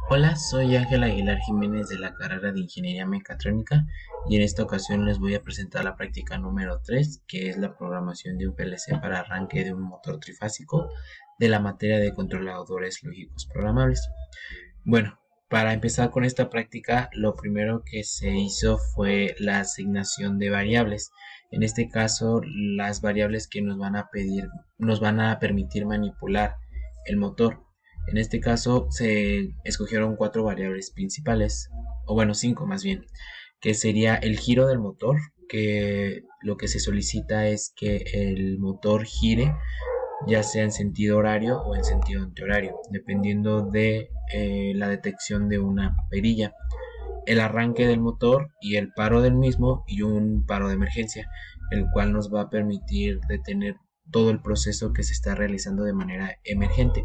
Hola, soy Ángel Aguilar Jiménez de la carrera de Ingeniería Mecatrónica y en esta ocasión les voy a presentar la práctica número 3, que es la programación de un PLC para arranque de un motor trifásico de la materia de controladores lógicos programables. Bueno, para empezar con esta práctica, lo primero que se hizo fue la asignación de variables. En este caso, las variables que nos van a permitir manipular el motor. En este caso, se escogieron cuatro variables principales, o bueno, cinco más bien, que sería el giro del motor, que lo que se solicita es que el motor gire ya sea en sentido horario o en sentido antihorario, dependiendo de la detección de una perilla, el arranque del motor y el paro del mismo y un paro de emergencia, el cual nos va a permitir detener todo el proceso que se está realizando de manera emergente.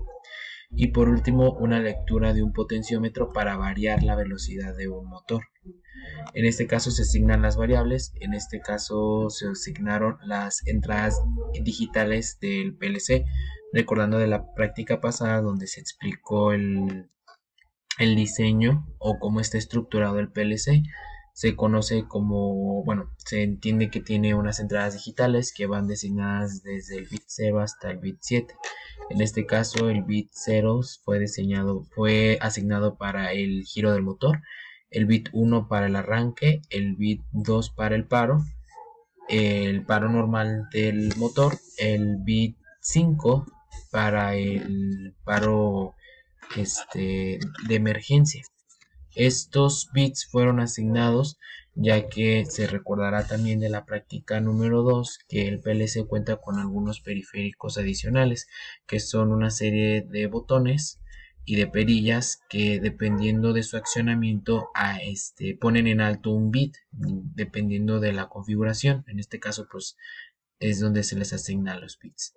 Y por último, una lectura de un potenciómetro para variar la velocidad de un motor. En este caso se asignan las variables, en este caso se asignaron las entradas digitales del PLC, recordando de la práctica pasada donde se explicó el diseño o cómo está estructurado el PLC. Se conoce como, bueno, se entiende que tiene unas entradas digitales que van designadas desde el bit 0 hasta el bit 7. En este caso, el bit 0 fue asignado para el giro del motor, el bit 1 para el arranque, el bit 2 para el paro normal del motor, el bit 5 para el paro de emergencia. Estos bits fueron asignados ya que se recordará también de la práctica número 2 que el PLC cuenta con algunos periféricos adicionales que son una serie de botones y de perillas que dependiendo de su accionamiento ponen en alto un bit dependiendo de la configuración. En este caso pues es donde se les asignan los bits.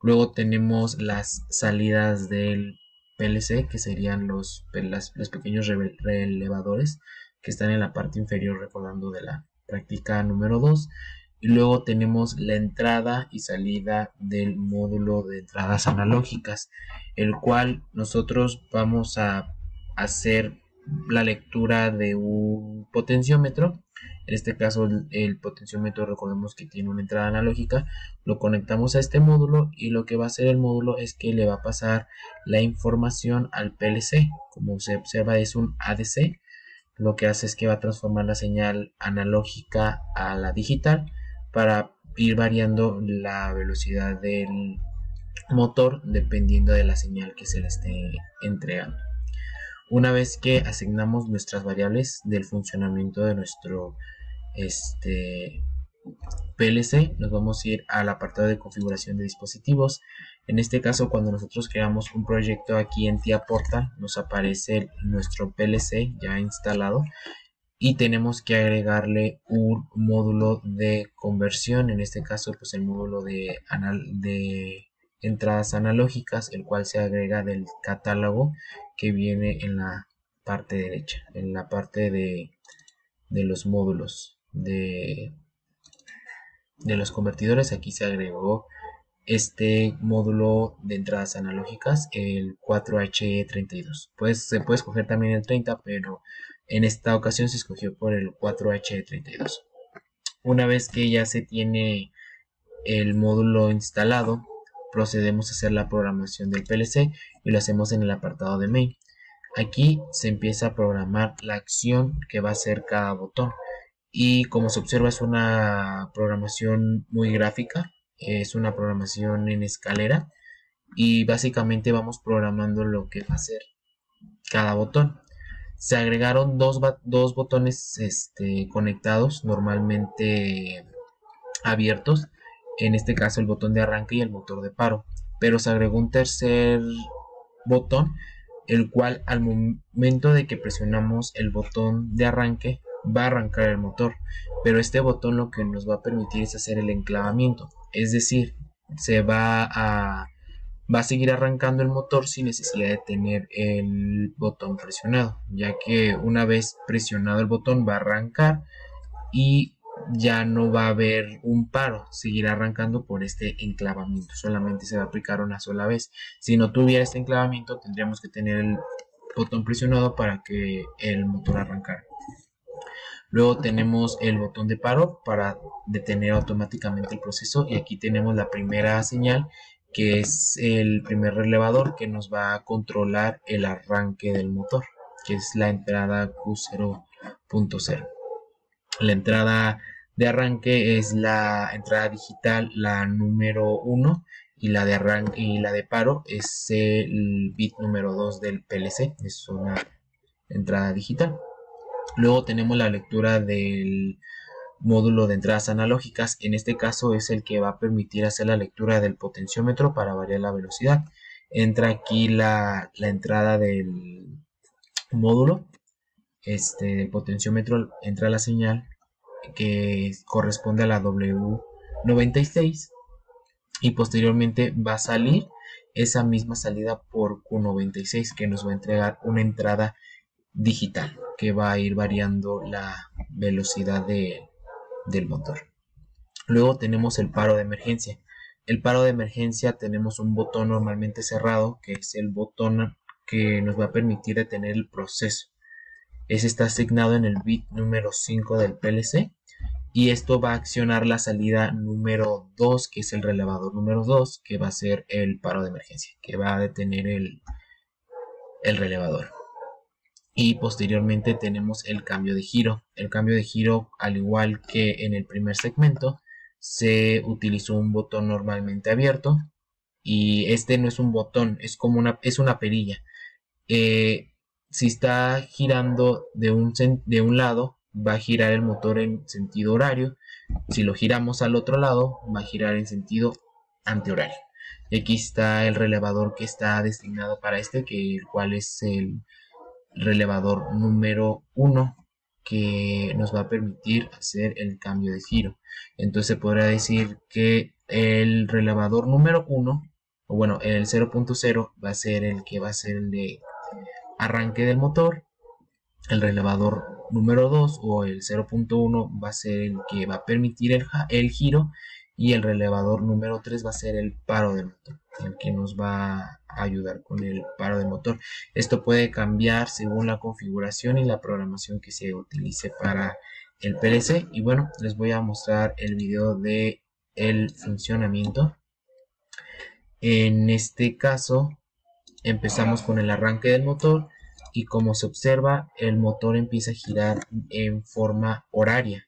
Luego tenemos las salidas del PLC, que serían los pequeños relevadores que están en la parte inferior, recordando de la práctica número 2. Y luego tenemos la entrada y salida del módulo de entradas analógicas, el cual nosotros vamos a hacer la lectura de un potenciómetro. En este caso el potenciómetro recordemos que tiene una entrada analógica, lo conectamos a este módulo y lo que va a hacer el módulo es que le va a pasar la información al PLC. Como se observa es un ADC, lo que hace es que va a transformar la señal analógica a la digital para ir variando la velocidad del motor dependiendo de la señal que se le esté entregando. Una vez que asignamos nuestras variables del funcionamiento de nuestro PLC, nos vamos a ir al apartado de configuración de dispositivos. En este caso, cuando nosotros creamos un proyecto aquí en TIA Portal, nos aparece nuestro PLC ya instalado y tenemos que agregarle un módulo de conversión, en este caso pues el módulo de entradas analógicas, el cual se agrega del catálogo que viene en la parte derecha, en la parte de los módulos de los convertidores. Aquí se agregó este módulo de entradas analógicas, el 4H32. Pues se puede escoger también el 30, pero en esta ocasión se escogió por el 4H32. Una vez que ya se tiene el módulo instalado, procedemos a hacer la programación del PLC y lo hacemos en el apartado de main. Aquí se empieza a programar la acción que va a hacer cada botón y como se observa es una programación muy gráfica, es una programación en escalera y básicamente vamos programando lo que va a hacer cada botón. Se agregaron dos botones conectados, normalmente abiertos, en este caso el botón de arranque y el motor de paro, pero se agregó un tercer botón, el cual al momento de que presionamos el botón de arranque va a arrancar el motor, pero este botón lo que nos va a permitir es hacer el enclavamiento, es decir, se va a seguir arrancando el motor sin necesidad de tener el botón presionado, ya que una vez presionado el botón va a arrancar y ya no va a haber un paro, seguirá arrancando por este enclavamiento, solamente se va a aplicar una sola vez. Si no tuviera este enclavamiento tendríamos que tener botón presionado para que el motor arrancara. Luego tenemos el botón de paro para detener automáticamente el proceso, y aquí tenemos la primera señal, que es el primer relevador que nos va a controlar el arranque del motor, que es la entrada Q0.0. La entrada de arranque es la entrada digital, la número 1, y la de arranque y la de paro es el bit número 2 del PLC, es una entrada digital. Luego tenemos la lectura del módulo de entradas analógicas. En este caso es el que va a permitir hacer la lectura del potenciómetro para variar la velocidad. Entra aquí la entrada del módulo, el potenciómetro, entra la señal que corresponde a la W96, y posteriormente va a salir esa misma salida por Q96, que nos va a entregar una entrada digital que va a ir variando la velocidad del motor. Luego tenemos el paro de emergencia. El paro de emergencia, tenemos un botón normalmente cerrado, que es el botón que nos va a permitir detener el proceso. Ese está asignado en el bit número 5 del PLC, y esto va a accionar la salida número 2, que es el relevador número 2, que va a ser el paro de emergencia, que va a detener el relevador. Y posteriormente tenemos el cambio de giro. El cambio de giro, al igual que en el primer segmento, se utilizó un botón normalmente abierto, y este no es un botón, es como una perilla. Si está girando de un lado, va a girar el motor en sentido horario. Si lo giramos al otro lado, va a girar en sentido antihorario. Y aquí está el relevador que está destinado para el cual es el relevador número 1, que nos va a permitir hacer el cambio de giro. Entonces se podrá decir que el relevador número 1, o bueno, el 0.0, va a ser el que va a ser el de arranque del motor. El relevador número 2 o el 0.1 va a ser el que va a permitir el giro, y el relevador número 3 va a ser el paro del motor, el que nos va a ayudar con el paro del motor. Esto puede cambiar según la configuración y la programación que se utilice para el PLC. Y bueno, les voy a mostrar el video de el funcionamiento. En este caso empezamos con el arranque del motor, y como se observa, el motor empieza a girar en forma horaria.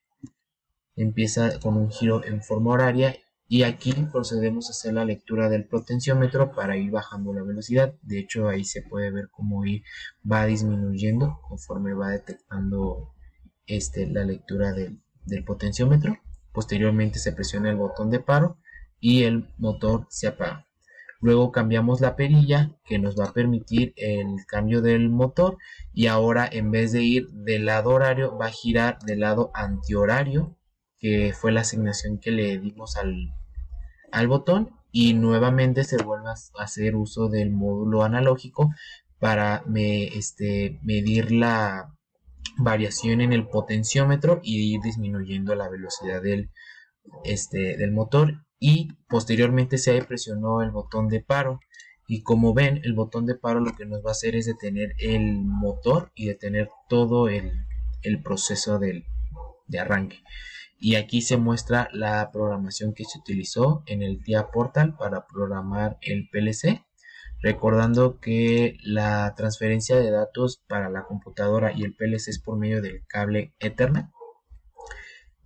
Empieza con un giro en forma horaria, y aquí procedemos a hacer la lectura del potenciómetro para ir bajando la velocidad. De hecho, ahí se puede ver cómo va disminuyendo conforme va detectando la lectura del potenciómetro. Posteriormente se presiona el botón de paro y el motor se apaga. Luego cambiamos la perilla, que nos va a permitir el cambio del motor, y ahora en vez de ir del lado horario, va a girar del lado antihorario, que fue la asignación que le dimos al botón, y nuevamente se vuelve a hacer uso del módulo analógico para medir la variación en el potenciómetro y ir disminuyendo la velocidad del motor. Y posteriormente se presionó el botón de paro, y como ven, el botón de paro lo que nos va a hacer es detener el motor y detener todo el proceso de arranque. Y aquí se muestra la programación que se utilizó en el TIA Portal para programar el PLC, recordando que la transferencia de datos para la computadora y el PLC es por medio del cable Ethernet.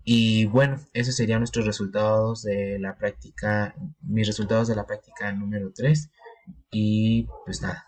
Y bueno, esos serían nuestros resultados de la práctica, mis resultados de la práctica número 3. Y pues nada,